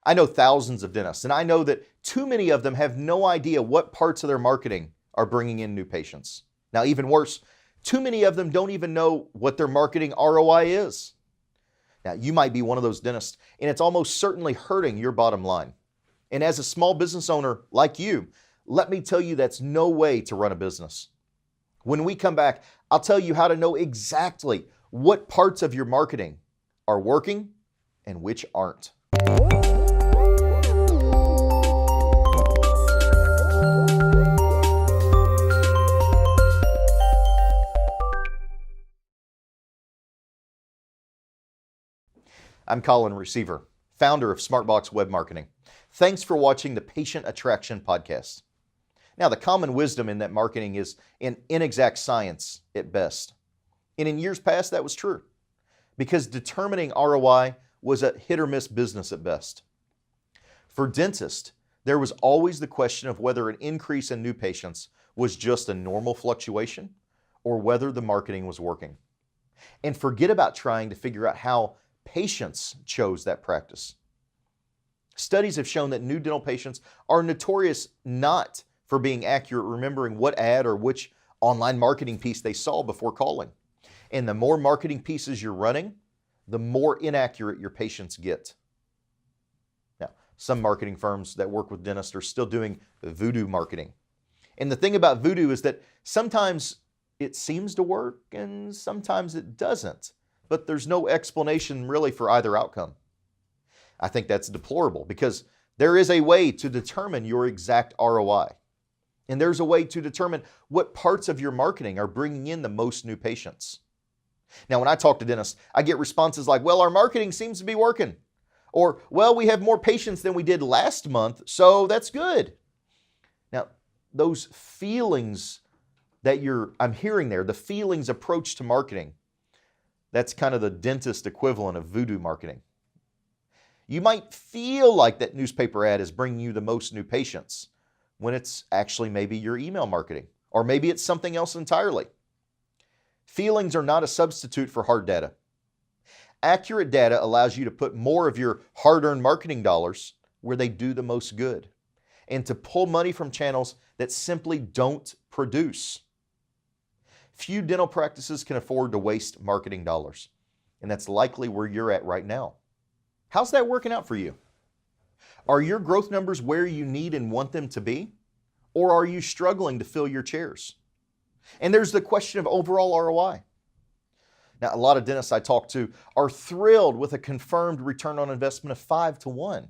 I know thousands of dentists, and I know that too many of them have no idea what parts of their marketing are bringing in new patients. Now, even worse, too many of them don't even know what their marketing ROI is. Now, you might be one of those dentists, and it's almost certainly hurting your bottom line. And as a small business owner like you, let me tell you that's no way to run a business. When we come back, I'll tell you how to know exactly what parts of your marketing are working and which aren't. I'm Colin, Receiver, founder of SmartBox Web Marketing. Thanks for watching the Patient Attraction Podcast. Now, the common wisdom in that marketing is an inexact science at best. And in years past, that was true, because determining ROI was a hit or miss business at best. For dentists, there was always the question of whether an increase in new patients was just a normal fluctuation or whether the marketing was working. And forget about trying to figure out how patients chose that practice. Studies have shown that new dental patients are notorious not for being accurate remembering what ad or which online marketing piece they saw before calling. And the more marketing pieces you're running, the more inaccurate your patients get. Now, some marketing firms that work with dentists are still doing voodoo marketing. And the thing about voodoo is that sometimes it seems to work and sometimes it doesn't. But there's no explanation really for either outcome. I think that's deplorable because there is a way to determine your exact ROI. And there's a way to determine what parts of your marketing are bringing in the most new patients. Now, when I talk to dentists, I get responses like, well, our marketing seems to be working. Or, well, we have more patients than we did last month, so that's good. Now, those feelings that I'm hearing there, the feelings approach to marketing, that's kind of the dentist equivalent of voodoo marketing. You might feel like that newspaper ad is bringing you the most new patients when it's actually maybe your email marketing, or maybe it's something else entirely. Feelings are not a substitute for hard data. Accurate data allows you to put more of your hard-earned marketing dollars where they do the most good, and to pull money from channels that simply don't produce. Few dental practices can afford to waste marketing dollars, and that's likely where you're at right now. How's that working out for you? Are your growth numbers where you need and want them to be, or are you struggling to fill your chairs? And there's the question of overall ROI. Now, a lot of dentists I talk to are thrilled with a confirmed return on investment of 5 to 1,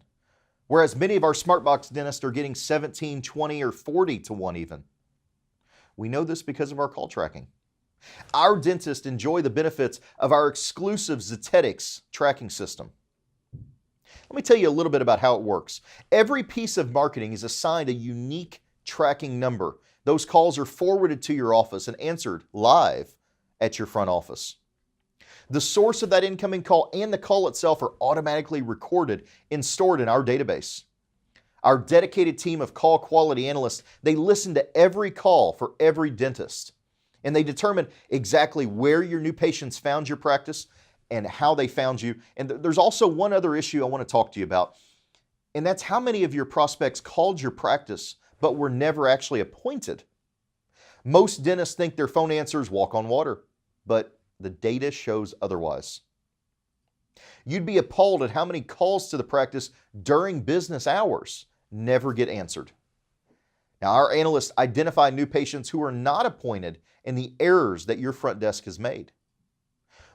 whereas many of our SmartBox dentists are getting 17, 20, or 40 to 1 even. We know this because of our call tracking. Our dentists enjoy the benefits of our exclusive Zetetics tracking system. Let me tell you a little bit about how it works. Every piece of marketing is assigned a unique tracking number. Those calls are forwarded to your office and answered live at your front office. The source of that incoming call and the call itself are automatically recorded and stored in our database. Our dedicated team of call quality analysts, they listen to every call for every dentist, and they determine exactly where your new patients found your practice and how they found you. And there's also one other issue I want to talk to you about, and that's how many of your prospects called your practice but were never actually appointed. Most dentists think their phone answers walk on water, but the data shows otherwise. You'd be appalled at how many calls to the practice during business hours never get answered. Now, our analysts identify new patients who are not appointed and the errors that your front desk has made.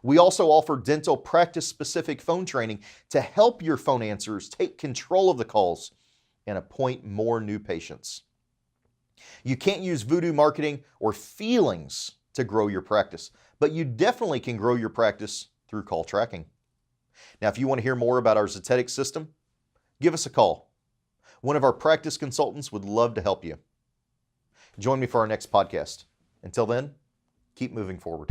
We also offer dental practice-specific phone training to help your phone answerers take control of the calls and appoint more new patients. You can't use voodoo marketing or feelings to grow your practice, but you definitely can grow your practice through call tracking. Now, if you want to hear more about our Zetetics system, give us a call. One of our practice consultants would love to help you. Join me for our next podcast. Until then, keep moving forward.